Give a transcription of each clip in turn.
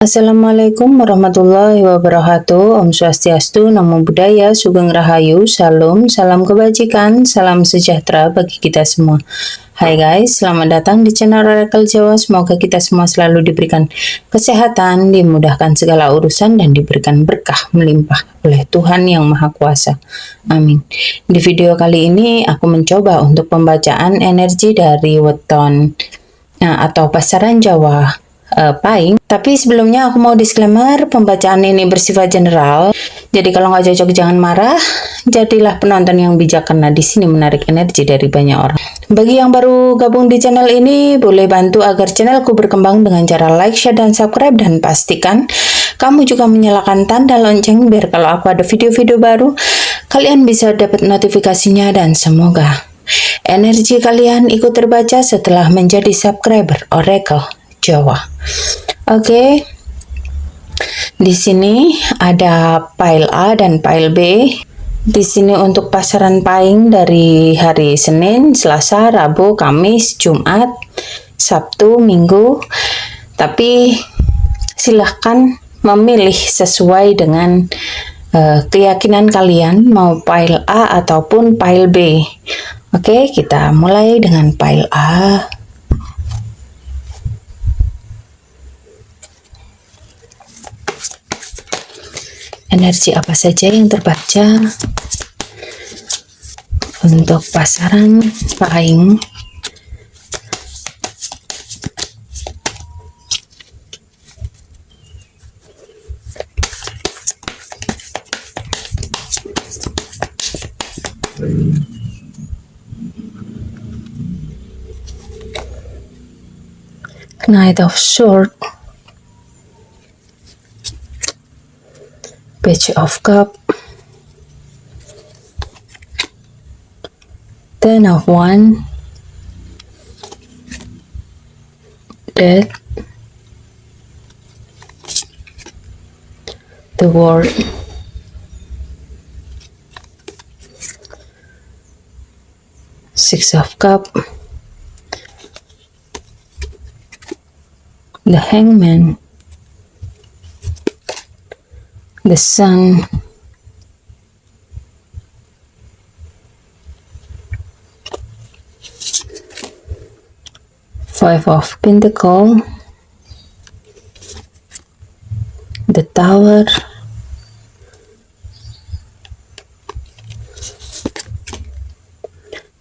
Assalamualaikum warahmatullahi wabarakatuh. Om Swastiastu, Namo Buddhaya, Sugeng Rahayu, Salam, salam kebajikan, salam sejahtera bagi kita semua. Hai guys, selamat datang di channel Oracle Jawa. Semoga kita semua selalu diberikan kesehatan, dimudahkan segala urusan, dan diberikan berkah melimpah oleh Tuhan Yang Maha Kuasa. Amin. Di video kali ini aku mencoba untuk pembacaan energi dari weton atau pasaran Jawa Pahing. Tapi sebelumnya aku mau disclaimer, pembacaan ini bersifat general. Jadi kalau nggak cocok jangan marah. Jadilah penonton yang bijak karena di sini menarik energi dari banyak orang. Bagi yang baru gabung di channel ini, boleh bantu agar channelku berkembang dengan cara like, share, dan subscribe. Dan pastikan kamu juga menyalakan tanda lonceng biar kalau aku ada video-video baru, kalian bisa dapat notifikasinya. Dan semoga energi kalian ikut terbaca setelah menjadi subscriber Oracle Jawa. Oke. Di sini ada file A dan file B. Di sini untuk pasaran Pahing dari hari Senin, Selasa, Rabu, Kamis, Jumat, Sabtu, Minggu. Tapi silahkan memilih sesuai dengan keyakinan kalian mau file A ataupun file B. Oke, kita mulai dengan file A. Energi apa saja yang terbaca untuk pasaran Pahing? Knight of Swords, Page of Cups, Ten of Wands, Death, the World, Six of Cups, the Hangman, the Sun, Five of Pentacles, the Tower,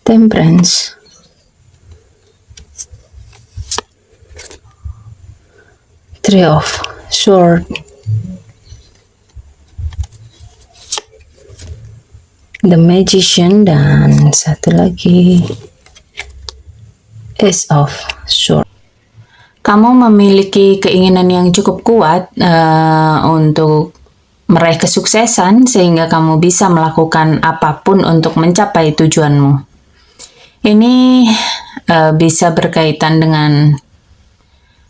Temperance, Three of Swords, The Magician, dan satu lagi Ace of Swords. Kamu memiliki keinginan yang cukup kuat untuk meraih kesuksesan sehingga kamu bisa melakukan apapun untuk mencapai tujuanmu. Ini bisa berkaitan dengan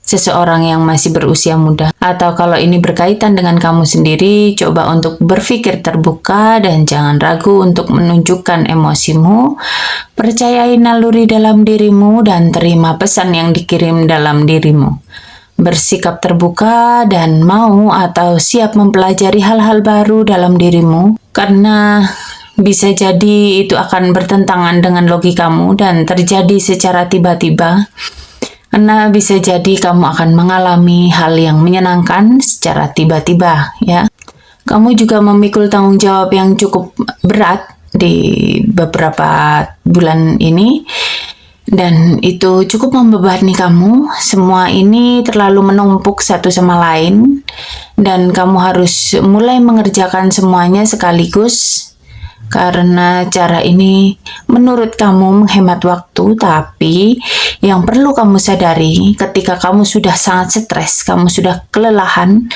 seseorang yang masih berusia muda, atau kalau ini berkaitan dengan kamu sendiri, coba untuk berpikir terbuka dan jangan ragu untuk menunjukkan emosimu. Percayai naluri dalam dirimu dan terima pesan yang dikirim dalam dirimu. Bersikap terbuka dan mau atau siap mempelajari hal-hal baru dalam dirimu, karena bisa jadi itu akan bertentangan dengan logikamu dan terjadi secara tiba-tiba. Karena bisa jadi kamu akan mengalami hal yang menyenangkan secara tiba-tiba, ya. Kamu juga memikul tanggung jawab yang cukup berat di beberapa bulan ini, dan itu cukup membebani kamu. Semua ini terlalu menumpuk satu sama lain, dan kamu harus mulai mengerjakan semuanya sekaligus. Karena cara ini menurut kamu menghemat waktu, tapi yang perlu kamu sadari ketika kamu sudah sangat stres, kamu sudah kelelahan,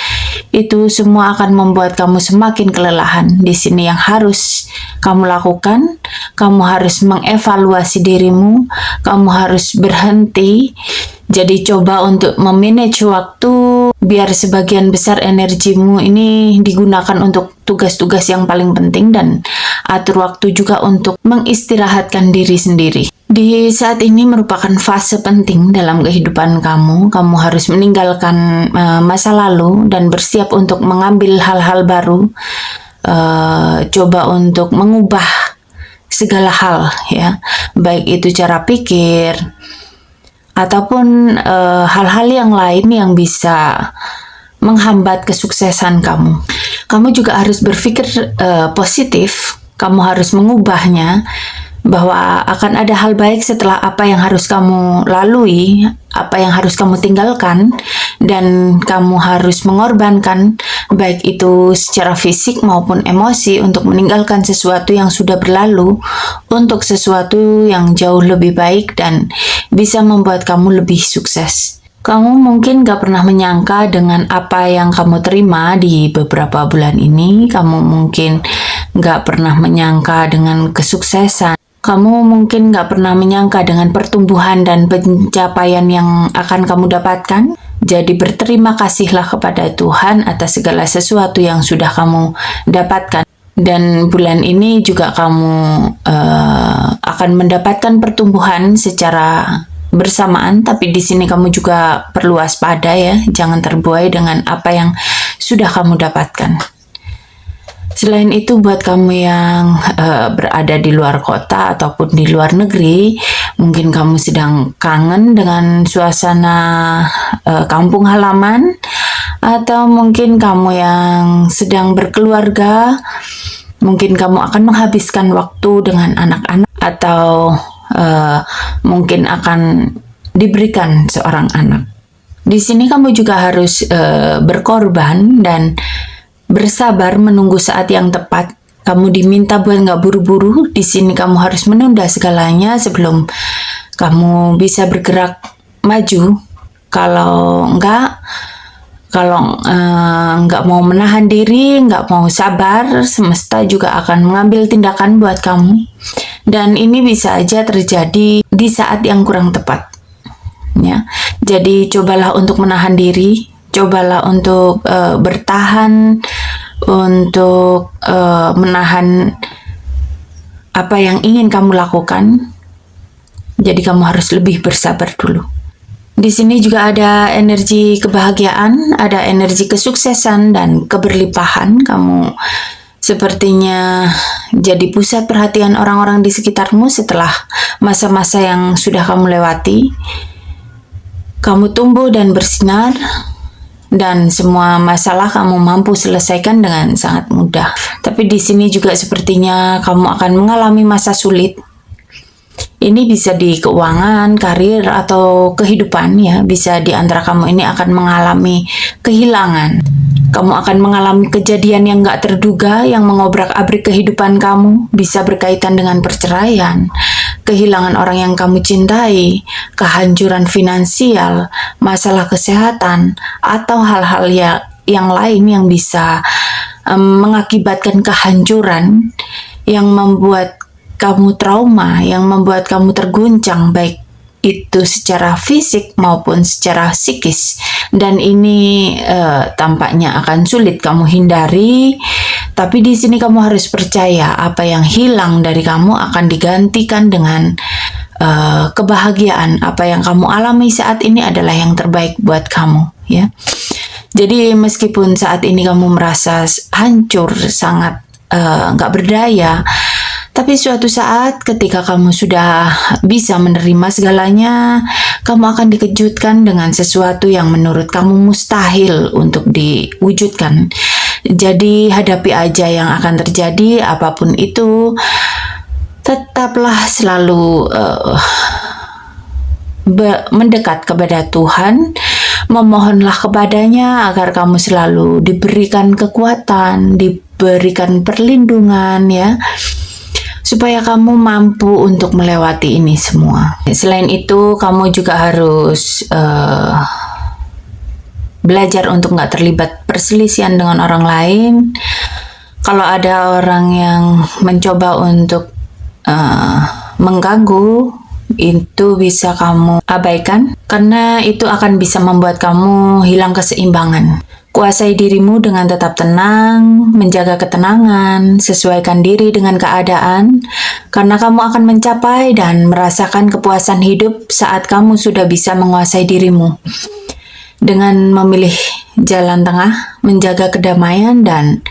itu semua akan membuat kamu semakin kelelahan. Di sini yang harus kamu lakukan, kamu harus mengevaluasi dirimu, kamu harus berhenti. Jadi coba untuk memanage waktu biar sebagian besar energimu ini digunakan untuk tugas-tugas yang paling penting, dan atur waktu juga untuk mengistirahatkan diri sendiri. Di saat ini merupakan fase penting dalam kehidupan kamu. Kamu harus meninggalkan masa lalu dan bersiap untuk mengambil hal-hal baru. Coba untuk mengubah segala hal, ya, baik itu cara pikir ataupun hal-hal yang lain yang bisa menghambat kesuksesan kamu. Kamu juga harus berpikir positif. Kamu harus mengubahnya, bahwa akan ada hal baik setelah apa yang harus kamu lalui, apa yang harus kamu tinggalkan, dan kamu harus mengorbankan baik itu secara fisik maupun emosi untuk meninggalkan sesuatu yang sudah berlalu untuk sesuatu yang jauh lebih baik dan bisa membuat kamu lebih sukses. Kamu mungkin gak pernah menyangka dengan apa yang kamu terima di beberapa bulan ini. Kamu mungkin gak pernah menyangka dengan kesuksesan. Kamu mungkin gak pernah menyangka dengan pertumbuhan dan pencapaian yang akan kamu dapatkan. Jadi berterima kasihlah kepada Tuhan atas segala sesuatu yang sudah kamu dapatkan. Dan bulan ini juga kamu akan mendapatkan pertumbuhan secara bersamaan, tapi di sini kamu juga perlu waspada, ya. Jangan terbuai dengan apa yang sudah kamu dapatkan. Selain itu, buat kamu yang berada di luar kota ataupun di luar negeri, mungkin kamu sedang kangen dengan suasana kampung halaman, atau mungkin kamu yang sedang berkeluarga, mungkin kamu akan menghabiskan waktu dengan anak-anak, atau mungkin akan diberikan seorang anak. Di sini kamu juga harus berkorban dan bersabar menunggu saat yang tepat. Kamu diminta buat nggak buru-buru. Di sini kamu harus menunda segalanya sebelum kamu bisa bergerak maju. Kalau nggak mau menahan diri, nggak mau sabar, semesta juga akan mengambil tindakan buat kamu. Dan ini bisa aja terjadi di saat yang kurang tepat, ya. Jadi cobalah untuk menahan diri, cobalah untuk bertahan, untuk menahan apa yang ingin kamu lakukan. Jadi kamu harus lebih bersabar dulu. Di sini juga ada energi kebahagiaan, ada energi kesuksesan dan keberlimpahan. Kamu sepertinya jadi pusat perhatian orang-orang di sekitarmu setelah masa-masa yang sudah kamu lewati. Kamu tumbuh dan bersinar, dan semua masalah kamu mampu selesaikan dengan sangat mudah. Tapi di sini juga sepertinya kamu akan mengalami masa sulit. Ini bisa di keuangan, karir, atau kehidupan, ya. Bisa di antara kamu ini akan mengalami kehilangan. Kamu akan mengalami kejadian yang gak terduga yang mengobrak-abrik kehidupan kamu. Bisa berkaitan dengan perceraian, kehilangan orang yang kamu cintai, kehancuran finansial, masalah kesehatan, atau hal-hal yang lain yang bisa mengakibatkan kehancuran yang membuat kamu trauma, yang membuat kamu terguncang, baik itu secara fisik maupun secara psikis. Dan ini tampaknya akan sulit kamu hindari, tapi di sini kamu harus percaya apa yang hilang dari kamu akan digantikan dengan kebahagiaan. Apa yang kamu alami saat ini adalah yang terbaik buat kamu, ya. Jadi meskipun saat ini kamu merasa hancur, sangat gak berdaya, tapi suatu saat ketika kamu sudah bisa menerima segalanya, kamu akan dikejutkan dengan sesuatu yang menurut kamu mustahil untuk diwujudkan. Jadi hadapi aja yang akan terjadi, apapun itu. Tetaplah selalu mendekat kepada Tuhan, memohonlah kepadanya agar kamu selalu diberikan kekuatan, diberikan perlindungan, ya, supaya kamu mampu untuk melewati ini semua. Selain itu, kamu juga harus belajar untuk nggak terlibat perselisihan dengan orang lain. Kalau ada orang yang mencoba untuk mengganggu, itu bisa kamu abaikan, karena itu akan bisa membuat kamu hilang keseimbangan. Kuasai dirimu dengan tetap tenang, menjaga ketenangan, sesuaikan diri dengan keadaan, karena kamu akan mencapai dan merasakan kepuasan hidup saat kamu sudah bisa menguasai dirimu. Dengan memilih jalan tengah, menjaga kedamaian, dan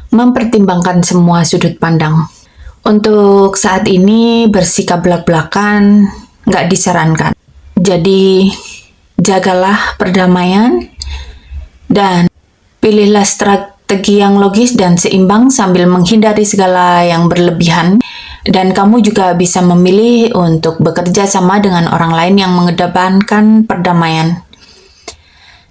mempertimbangkan semua sudut pandang. Untuk saat ini, bersikap belak-belakan nggak disarankan. Jadi, jagalah perdamaian, dan pilihlah strategi yang logis dan seimbang sambil menghindari segala yang berlebihan. Dan kamu juga bisa memilih untuk bekerja sama dengan orang lain yang mengedepankan perdamaian.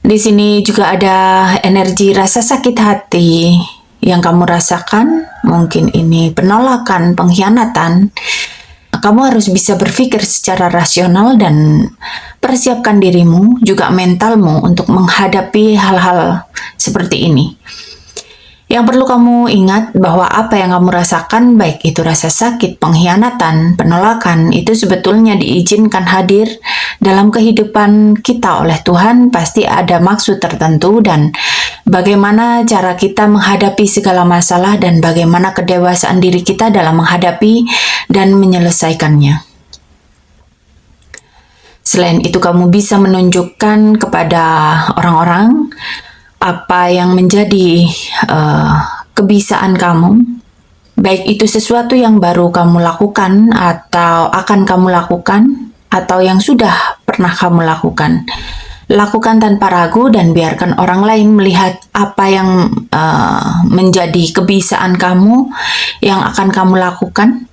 Di sini juga ada energi rasa sakit hati yang kamu rasakan. Mungkin ini penolakan, pengkhianatan. Kamu harus bisa berpikir secara rasional dan persiapkan dirimu, juga mentalmu untuk menghadapi hal-hal seperti ini. Yang perlu kamu ingat bahwa apa yang kamu rasakan, baik itu rasa sakit, pengkhianatan, penolakan, itu sebetulnya diizinkan hadir dalam kehidupan kita oleh Tuhan. Pasti ada maksud tertentu, dan bagaimana cara kita menghadapi segala masalah dan bagaimana kedewasaan diri kita dalam menghadapi dan menyelesaikannya. Selain itu, kamu bisa menunjukkan kepada orang-orang apa yang menjadi kebiasaan kamu, baik itu sesuatu yang baru kamu lakukan atau akan kamu lakukan, atau yang sudah pernah kamu lakukan. Lakukan tanpa ragu dan biarkan orang lain melihat apa yang menjadi kebiasaan kamu yang akan kamu lakukan,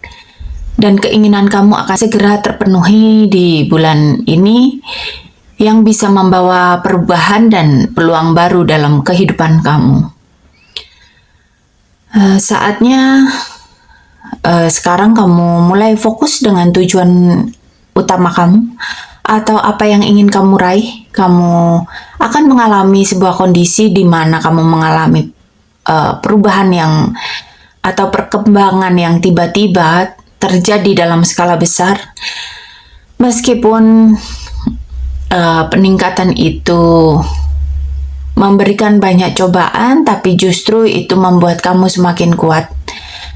dan keinginan kamu akan segera terpenuhi di bulan ini yang bisa membawa perubahan dan peluang baru dalam kehidupan kamu. Saatnya sekarang kamu mulai fokus dengan tujuan utama kamu atau apa yang ingin kamu raih. Kamu akan mengalami sebuah kondisi di mana kamu mengalami perubahan yang atau perkembangan yang tiba-tiba terjadi dalam skala besar. Meskipun peningkatan itu memberikan banyak cobaan, tapi justru itu membuat kamu semakin kuat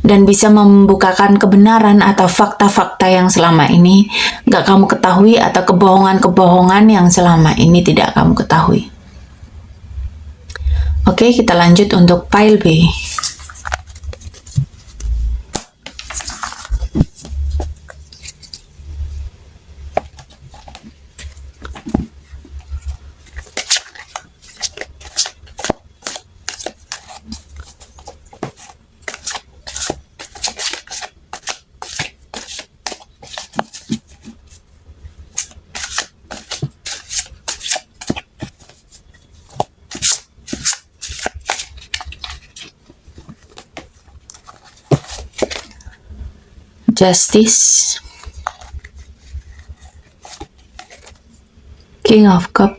dan bisa membukakan kebenaran atau fakta-fakta yang selama ini gak kamu ketahui, atau kebohongan-kebohongan yang selama ini tidak kamu ketahui. Oke, kita lanjut untuk pile B. Justice, King of Cups,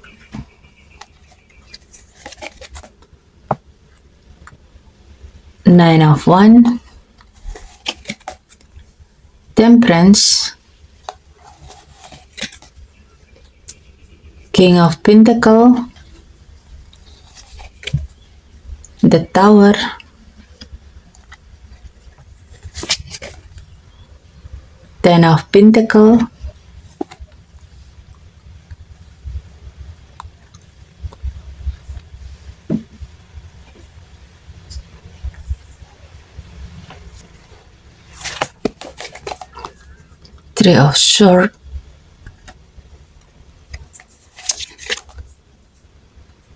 Nine of Wands, Temperance, King of Pentacles, the Tower, Ten of Pentacles, Three of Swords,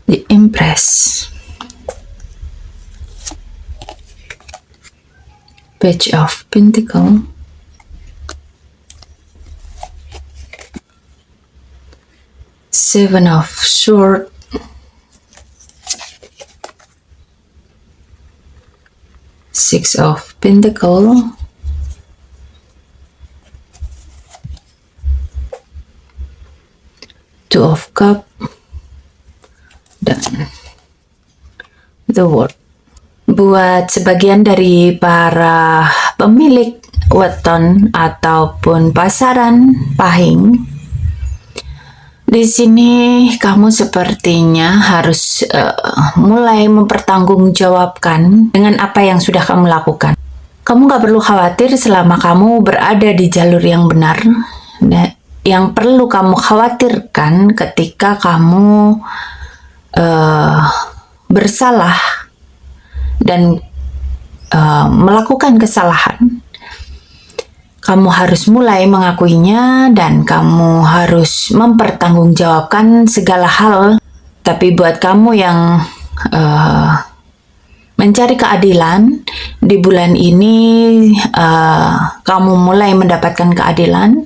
the Empress, Page of Pentacles, Seven of Swords, Six of Pentacles, Two of Cups, dan The World. Buat sebagian dari para pemilik weton ataupun pasaran pahing, Di sini kamu sepertinya harus mulai mempertanggungjawabkan dengan apa yang sudah kamu lakukan. Kamu gak perlu khawatir selama kamu berada di jalur yang benar. Nah, yang perlu kamu khawatirkan ketika kamu bersalah dan melakukan kesalahan, kamu harus mulai mengakuinya dan kamu harus mempertanggungjawabkan segala hal. Tapi buat kamu yang mencari keadilan, di bulan ini kamu mulai mendapatkan keadilan.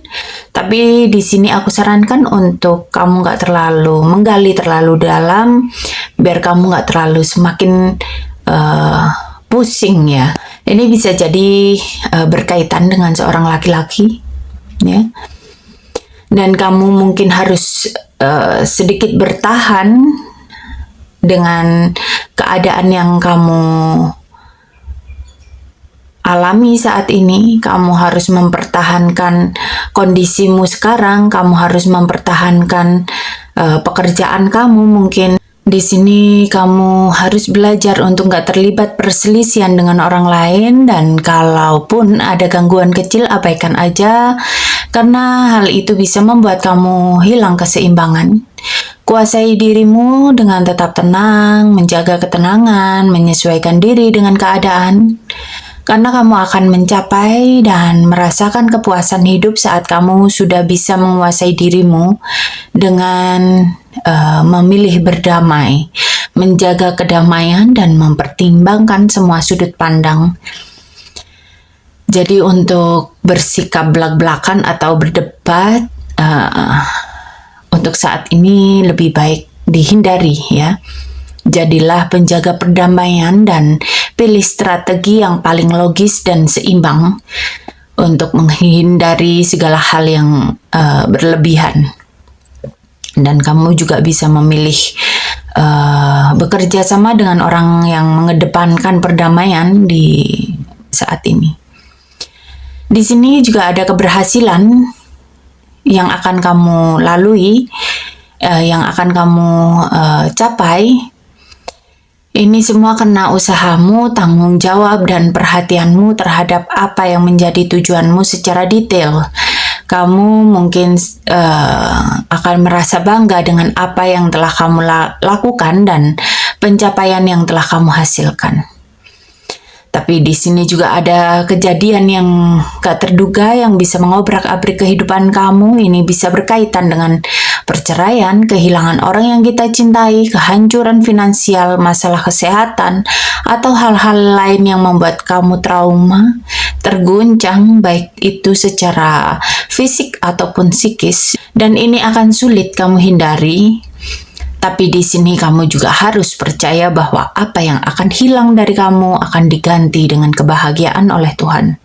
Tapi di sini aku sarankan untuk kamu gak terlalu menggali terlalu dalam, biar kamu gak terlalu semakin pusing ya. Ini bisa jadi berkaitan dengan seorang laki-laki, ya. Dan kamu mungkin harus sedikit bertahan dengan keadaan yang kamu alami saat ini. Kamu harus mempertahankan kondisimu sekarang. Kamu harus mempertahankan pekerjaan kamu mungkin. Di sini kamu harus belajar untuk gak terlibat perselisihan dengan orang lain, dan kalaupun ada gangguan kecil abaikan aja, karena hal itu bisa membuat kamu hilang keseimbangan. Kuasai dirimu dengan tetap tenang, menjaga ketenangan, menyesuaikan diri dengan keadaan. Karena kamu akan mencapai dan merasakan kepuasan hidup saat kamu sudah bisa menguasai dirimu dengan memilih berdamai, menjaga kedamaian, dan mempertimbangkan semua sudut pandang. Jadi untuk bersikap belak-belakan atau berdebat untuk saat ini lebih baik dihindari ya. Jadilah penjaga perdamaian dan pilih strategi yang paling logis dan seimbang untuk menghindari segala hal yang berlebihan. Dan kamu juga bisa memilih bekerja sama dengan orang yang mengedepankan perdamaian di saat ini. Di sini juga ada keberhasilan yang akan kamu lalui, yang akan kamu capai. Ini semua karena usahamu, tanggung jawab, dan perhatianmu terhadap apa yang menjadi tujuanmu secara detail. Kamu mungkin akan merasa bangga dengan apa yang telah kamu lakukan dan pencapaian yang telah kamu hasilkan. Tapi di sini juga ada kejadian yang gak terduga yang bisa mengobrak-abrik kehidupan kamu. Ini bisa berkaitan dengan perceraian, kehilangan orang yang kita cintai, kehancuran finansial, masalah kesehatan, atau hal-hal lain yang membuat kamu trauma, terguncang, baik itu secara fisik ataupun psikis. Dan ini akan sulit kamu hindari. Tapi di sini kamu juga harus percaya bahwa apa yang akan hilang dari kamu akan diganti dengan kebahagiaan oleh Tuhan.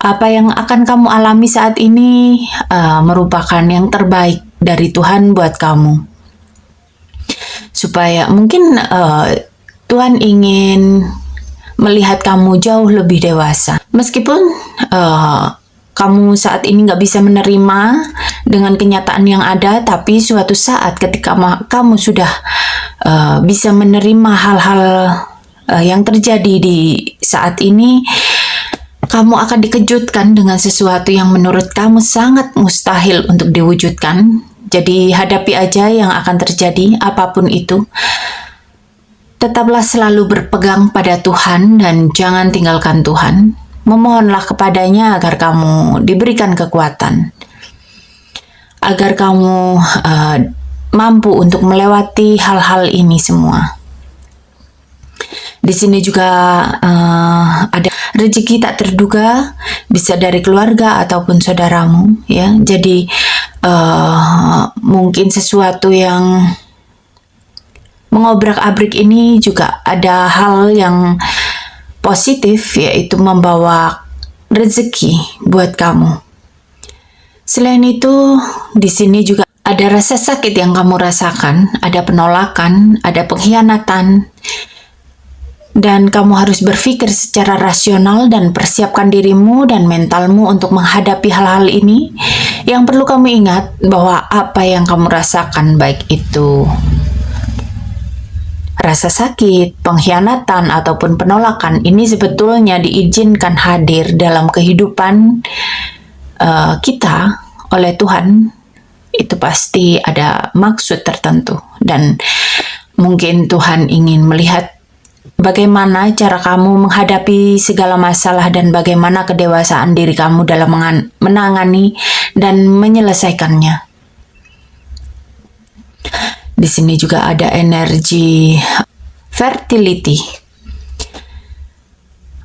Apa yang akan kamu alami saat ini merupakan yang terbaik dari Tuhan buat kamu. Supaya mungkin Tuhan ingin melihat kamu jauh lebih dewasa. Meskipun kamu saat ini gak bisa menerima dengan kenyataan yang ada, tapi suatu saat ketika kamu sudah bisa menerima hal-hal yang terjadi di saat ini, kamu akan dikejutkan dengan sesuatu yang menurut kamu sangat mustahil untuk diwujudkan. Jadi hadapi aja yang akan terjadi, apapun itu. Tetaplah selalu berpegang pada Tuhan dan jangan tinggalkan Tuhan. Memohonlah kepadanya agar kamu diberikan kekuatan, agar kamu mampu untuk melewati hal-hal ini semua. Di sini juga ada rezeki tak terduga, bisa dari keluarga ataupun saudaramu, ya. Jadi mungkin sesuatu yang mengobrak-abrik ini juga ada hal yang positif, yaitu membawa rezeki buat kamu. Selain itu, di sini juga ada rasa sakit yang kamu rasakan, ada penolakan, ada pengkhianatan. Dan kamu harus berpikir secara rasional dan persiapkan dirimu dan mentalmu untuk menghadapi hal-hal ini. Yang perlu kamu ingat bahwa apa yang kamu rasakan, baik itu rasa sakit, pengkhianatan, ataupun penolakan, ini sebetulnya diizinkan hadir dalam kehidupan kita oleh Tuhan. Itu pasti ada maksud tertentu, dan mungkin Tuhan ingin melihat bagaimana cara kamu menghadapi segala masalah dan bagaimana kedewasaan diri kamu dalam menangani dan menyelesaikannya. Di sini juga ada energi fertility.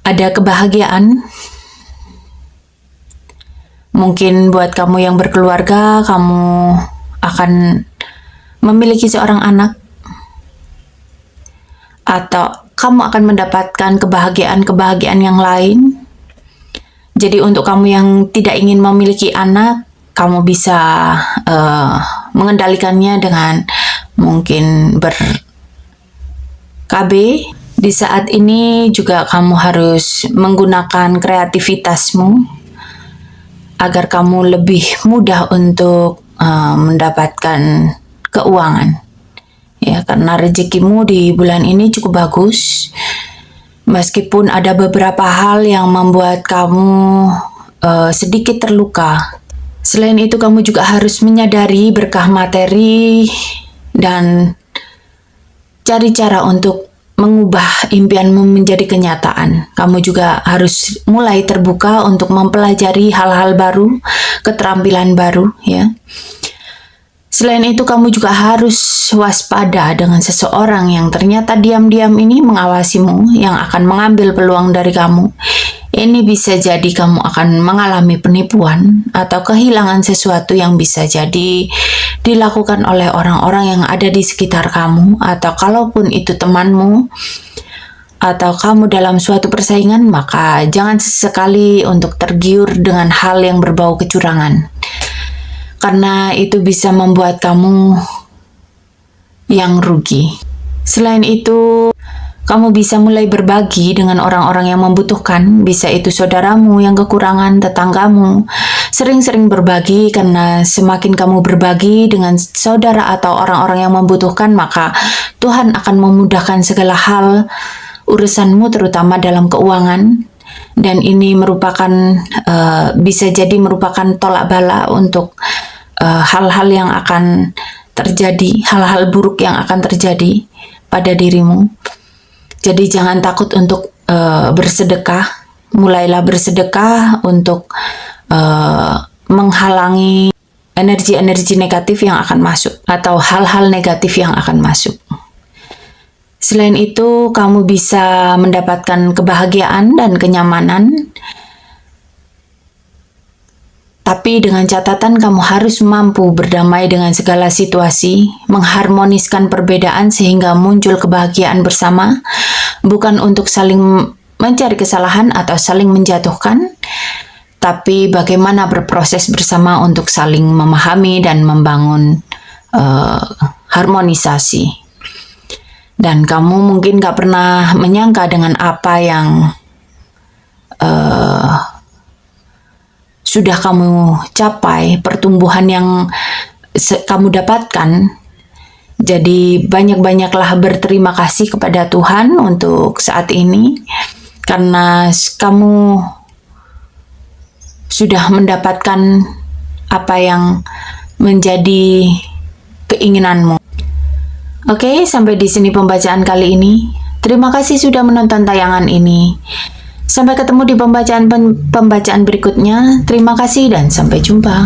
Ada kebahagiaan. Mungkin buat kamu yang berkeluarga, kamu akan memiliki seorang anak, atau kamu akan mendapatkan kebahagiaan-kebahagiaan yang lain. Jadi untuk kamu yang tidak ingin memiliki anak, kamu bisa mengendalikannya dengan mungkin ber-KB. Di saat ini juga kamu harus menggunakan kreativitasmu agar kamu lebih mudah untuk mendapatkan keuangan. Ya, karena rezekimu di bulan ini cukup bagus. Meskipun ada beberapa hal yang membuat kamu sedikit terluka. Selain itu, kamu juga harus menyadari berkah materi dan cari cara untuk mengubah impianmu menjadi kenyataan. Kamu juga harus mulai terbuka untuk mempelajari hal-hal baru, keterampilan baru, ya. Selain itu, kamu juga harus waspada dengan seseorang yang ternyata diam-diam ini mengawasimu, yang akan mengambil peluang dari kamu. Ini bisa jadi kamu akan mengalami penipuan atau kehilangan sesuatu yang bisa jadi dilakukan oleh orang-orang yang ada di sekitar kamu, atau kalaupun itu temanmu atau kamu dalam suatu persaingan, maka jangan sesekali untuk tergiur dengan hal yang berbau kecurangan. Karena itu bisa membuat kamu yang rugi. Selain itu, kamu bisa mulai berbagi dengan orang-orang yang membutuhkan. Bisa itu saudaramu yang kekurangan, tetanggamu. Sering-sering berbagi, karena semakin kamu berbagi dengan saudara atau orang-orang yang membutuhkan, maka Tuhan akan memudahkan segala hal urusanmu, terutama dalam keuangan. Dan ini merupakan bisa jadi merupakan tolak bala untuk hal-hal yang akan terjadi, hal-hal buruk yang akan terjadi pada dirimu. Jadi jangan takut untuk bersedekah. Mulailah bersedekah untuk menghalangi energi-energi negatif yang akan masuk, atau hal-hal negatif yang akan masuk. Selain itu, kamu bisa mendapatkan kebahagiaan dan kenyamanan. Tapi dengan catatan, kamu harus mampu berdamai dengan segala situasi, mengharmoniskan perbedaan sehingga muncul kebahagiaan bersama, bukan untuk saling mencari kesalahan atau saling menjatuhkan, tapi bagaimana berproses bersama untuk saling memahami dan membangun harmonisasi. Dan kamu mungkin gak pernah menyangka dengan apa yang sudah kamu capai, pertumbuhan yang kamu dapatkan. Jadi banyak-banyaklah berterima kasih kepada Tuhan untuk saat ini, karena kamu sudah mendapatkan apa yang menjadi keinginanmu. Oke, sampai di sini pembacaan kali ini. Terima kasih sudah menonton tayangan ini. Sampai ketemu di pembacaan berikutnya. Terima kasih dan sampai jumpa.